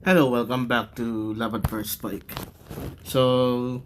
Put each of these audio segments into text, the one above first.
Hello, welcome back to Love at First Spike. So,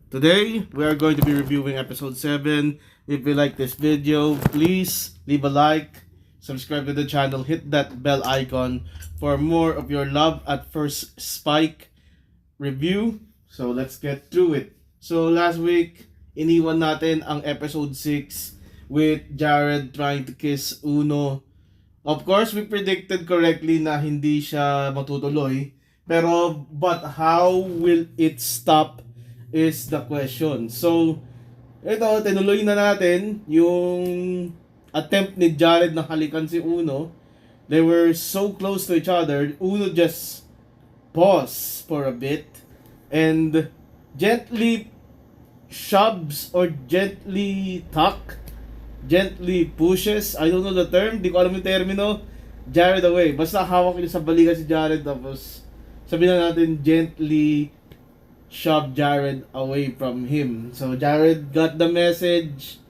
today we are going to be reviewing episode 7. If you like this video, please leave a like, subscribe to the channel, hit that bell icon for more of your Love at First Spike review. So, let's get through it. So, last week, iniwan natin ang episode 6 with Jared trying to kiss Uno. Of course, we predicted correctly na hindi siya matutuloy. But how will it stop is the question. So, ito, tinuloy na natin yung attempt ni Jared na halikan si Uno. They were so close to each other. Uno just paused for a bit and gently shoves or gently gently pushes, I don't know the term, di ko alam yung termino, Jared away. Basta hawak niya sa balikat si Jared, tapos sabihin na natin gently shove Jared away from him. So Jared got the message,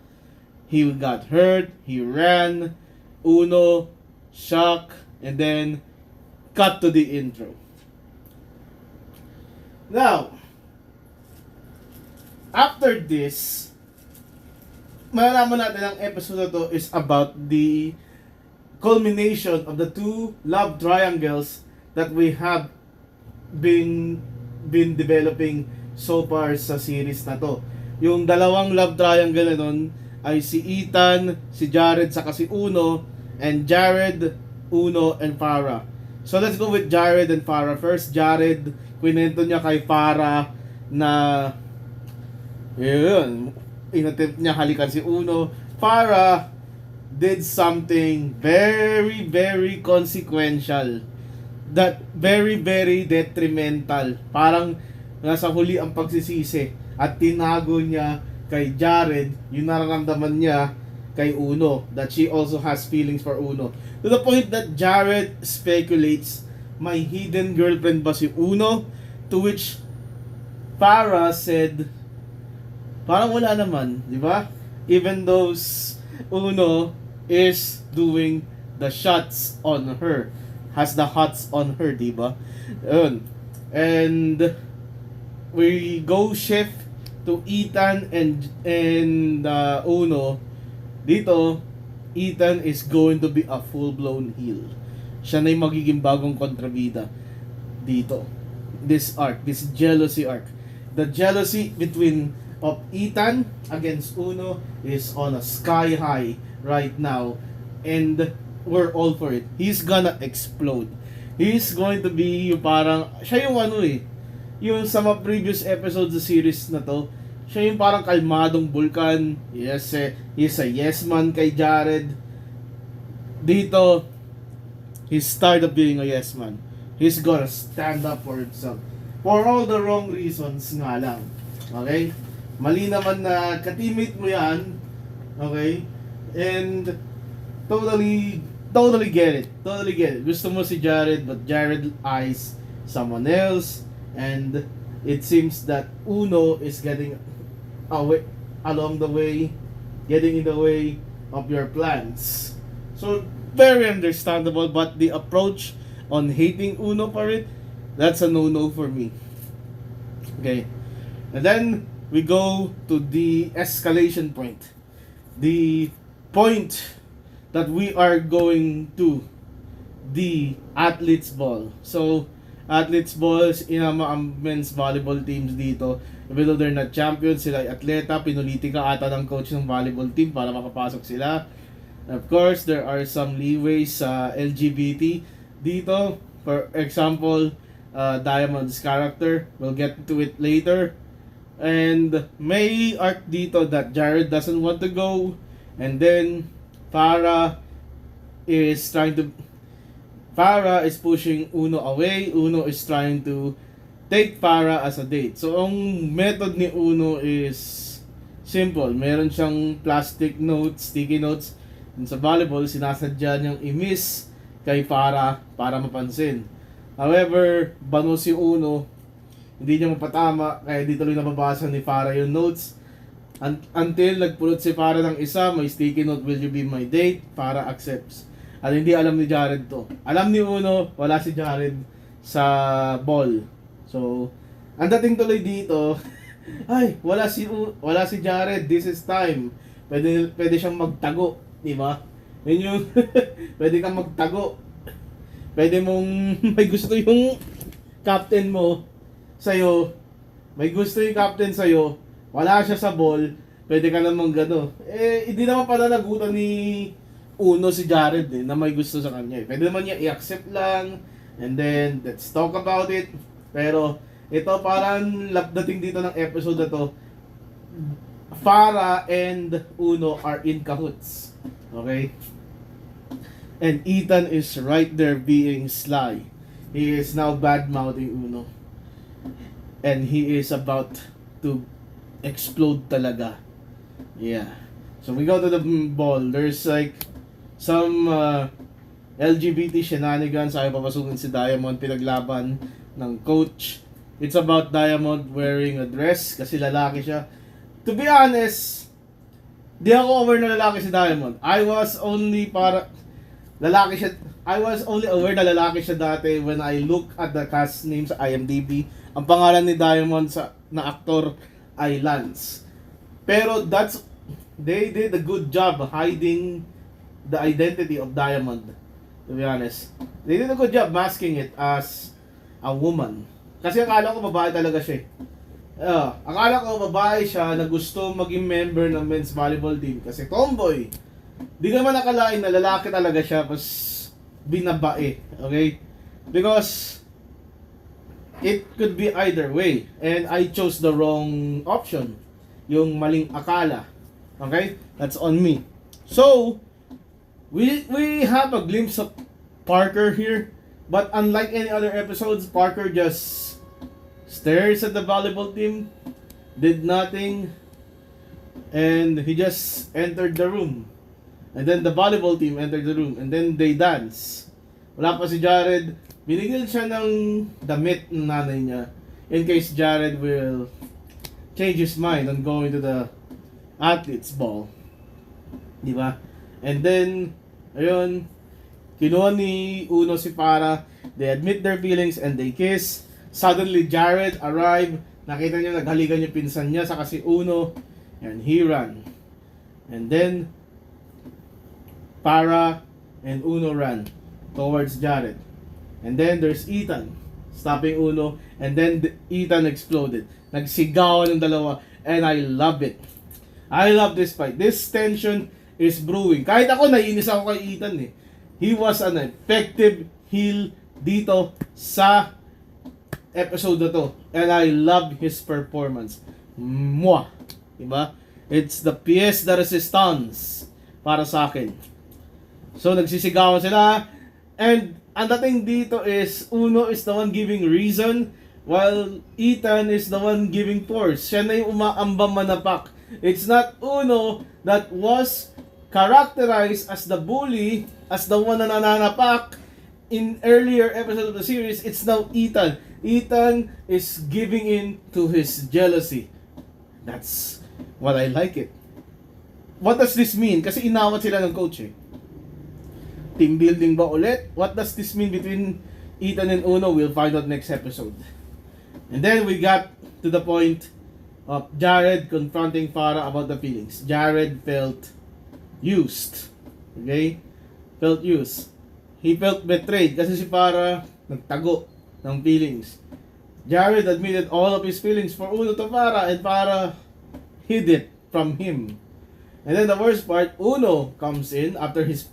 he got hurt, he ran, Uno, shock, and then cut to the intro. Now, after this, malalaman natin ang episode na to is about the culmination of the two love triangles that we have been developing so far sa series na to. Yung dalawang love triangle na nun ay si Ethan, si Jared, saka si Uno, and Jared, Uno, and Farah. So let's go with Jared and Farah. First, Jared, kwento niya kay Farah na yun, inattempt niya halikan si Uno. Farah did something very, very consequential. That very, very detrimental. Parang nasa huli ang pagsisisi. At tinago niya kay Jared yung nararamdaman niya kay Uno. That she also has feelings for Uno. To the point that Jared speculates, may hidden girlfriend ba si Uno? To which Farah said, parang wala naman, di ba? Even though Uno is doing the shots on her, has the hots on her, di ba? And we go shift to Ethan and Uno. Dito, Ethan is going to be a full-blown heel. Siya na yung magiging bagong kontrabida dito. This arc, this jealousy arc. The jealousy between of Ethan against Uno is on a sky high right now, and we're all for it. He's gonna explode. He's going to be yung parang, siya yung yung sa mga previous episodes sa series na to, siya yung parang kalmadong bulkan. Yes, he's a yes man kay Jared. Dito, he's tired of being a yes man. He's gonna stand up for himself. For all the wrong reasons nga lang. Okay? Mali naman na ka-teammate mo yan. Okay? And totally get it. Totally get it. Gusto mo si Jared, but Jared eyes someone else. And it seems that Uno is getting away along the way, getting in the way of your plans. So, very understandable, but the approach on hating Uno for it, that's a no-no for me. Okay? And then, we go to the escalation point. The point that we are going to the Athletes Ball. So, Athletes Ball, inama ang men's volleyball teams dito. Even though they're not champions, sila ay atleta, pinuliti ka ata ng coach ng volleyball team para makapasok sila. Of course, there are some leeways sa LGBT dito. For example, Diamond's character, we'll get to it later. And may arc dito that Jared doesn't want to go, and then Farah is pushing Uno away. Uno is trying to take Farah as a date. So ang method ni Uno is simple. Meron siyang plastic notes, sticky notes. And sa volleyball, sinasadya niyang i-miss kay Farah para mapansin. However, bano si Uno, hindi niya mapatama, kaya dito lang nababasa ni Farah yung notes. Until nagpulot si Farah ng isa, may sticky note, will you be my date? Farah accepts. At hindi alam ni Jared to. Alam ni Uno, wala si Jared sa ball. So, ang dating tuloy dito, ay, wala si Jared, this is time. Pwede siyang magtago, di ba? Yun yung pwede kang magtago. Pwede mong may gusto yung captain mo sa'yo. May gusto yung captain sa'yo. Wala siya sa ball. Pwede ka namang gano. Hindi naman pala nagutan ni Uno si Jared na may gusto sa kanya. Pwede naman niya i-accept lang. And then, let's talk about it. Pero, ito parang dating dito ng episode na to. Farah and Uno are in cahoots. Okay? And Ethan is right there being sly. He is now bad-mouthing Uno. And he is about to explode talaga. Yeah. So we go to the ball. There's like some LGBT shenanigans. Ayaw papasukin si Diamond. Pinaglaban ng coach. It's about Diamond wearing a dress kasi lalaki siya. To be honest, di ako aware na lalaki si Diamond. I was only aware na lalaki siya dati when I look at the cast names sa IMDb. Ang pangalan ni Diamond na aktor ay Lance. Pero they did a good job hiding the identity of Diamond. To be honest, they did a good job masking it as a woman. Kasi akala ko babae talaga siya. Akala ko babae siya na gusto maging member ng men's volleyball team kasi tomboy. Di naman nakalain na lalaki talaga siya pas binabae. Okay? Because it could be either way. And I chose the wrong option. Yung maling akala. Okay? That's on me. So, we have a glimpse of Parker here. But unlike any other episodes, Parker just stares at the volleyball team, did nothing, and he just entered the room. And then the volleyball team entered the room, and then they dance. Wala pa si Jared. Binigyan siya ng damit ng nanay niya in case Jared will change his mind on going to the athletes ball. Di ba? And then, ayun, kinuha ni Uno si Farah. They admit their feelings and they kiss. Suddenly, Jared arrived. Nakita niya naghalikan yung pinsan niya sa kasi Uno. And he ran. And then, Farah and Uno ran towards Jared. And then, there's Ethan stopping Uno. And then, Ethan exploded. Nagsigawan ng dalawa. And I love it. I love this fight. This tension is brewing. Kahit ako, naiinis ako kay Ethan eh. He was an effective heel dito sa episode na to. And I love his performance. Mwah! Diba? It's the pièce de résistance para sa akin. So, nagsisigawan sila. And ang dating dito is, Uno is the one giving reason, while Ethan is the one giving force. Siya na yung umaambang manapak. It's not Uno that was characterized as the bully, as the one na nananapak in earlier episode of the series. It's now Ethan. Ethan is giving in to his jealousy. That's what I like it. What does this mean? Kasi inawat sila ng coach eh. Team building ba ulit? What does this mean between Ethan and Uno? We'll find out next episode. And then we got to the point of Jared confronting Farah about the feelings. Jared felt used. Okay? Felt used. He felt betrayed kasi si Farah nagtago ng feelings. Jared admitted all of his feelings for Uno to Farah and Farah hid it from him. And then the worst part, Uno comes in after his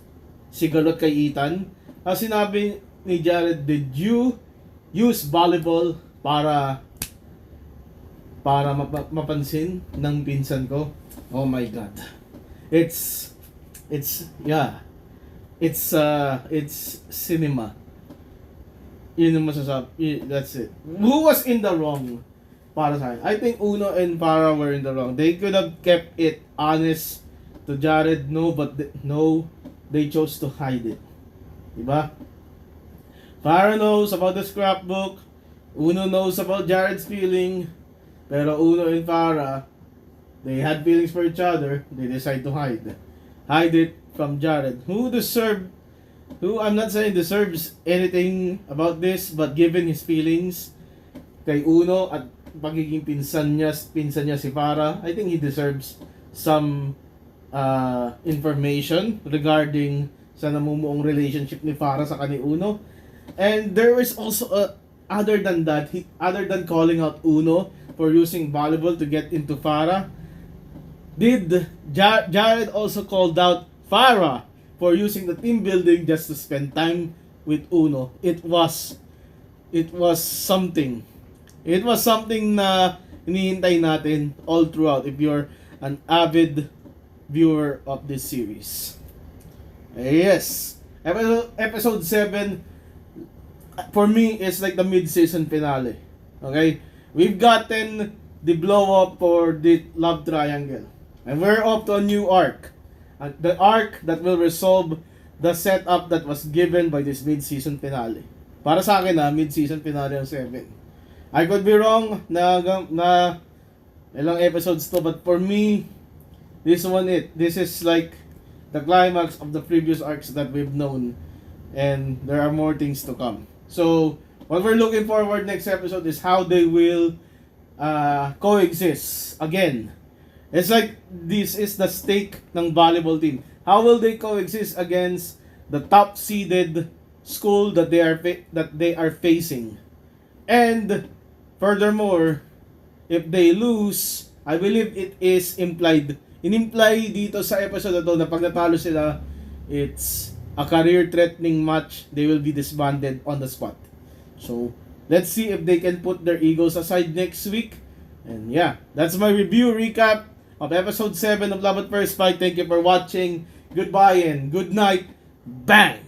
sigalot kay Ethan. As sinabi ni Jared, did you use volleyball para mapansin ng pinsan ko? Oh my God. It's cinema. Yun yung masasabi. That's it. Who was in the wrong para sa akin? I think Uno and Farah were in the wrong. They could have kept it honest to Jared. They chose to hide it. Diba? Farah knows about the scrapbook. Uno knows about Jared's feeling. Pero Uno and Farah, they had feelings for each other. They decide to hide it from Jared, who deserved who I'm not saying deserves anything about this, but given his feelings kay Uno at pagiging pinsan niya si Farah, I think he deserves some information regarding sa namumuong relationship ni Farah sa kani Uno. And there is also other than that, other than calling out Uno for using volleyball to get into Farah, did Jared also called out Farah for using the team building just to spend time with Uno. It was something. It was something na hinihintay natin all throughout if you're an avid viewer of this series. Yes. Episode 7 for me is like the mid-season finale. Okay? We've gotten the blow up for the love triangle. And we're off to a new arc. The arc that will resolve the setup that was given by this mid-season finale. Para sa akin mid-season finale ang 7. I could be wrong na ilang episodes to, but for me, this is like the climax of the previous arcs that we've known, and there are more things to come. So, what we're looking forward next episode is how they will coexist again. It's like this is the stake ng volleyball team. How will they coexist against the top seeded school that they are facing? And furthermore, if they lose, I believe it is in-imply dito sa episode na to na pag natalo sila, it's a career-threatening match. They will be disbanded on the spot. So, let's see if they can put their egos aside next week. And yeah, that's my review recap of episode 7 of Love at First Fight. Thank you for watching. Goodbye and good night. Bang!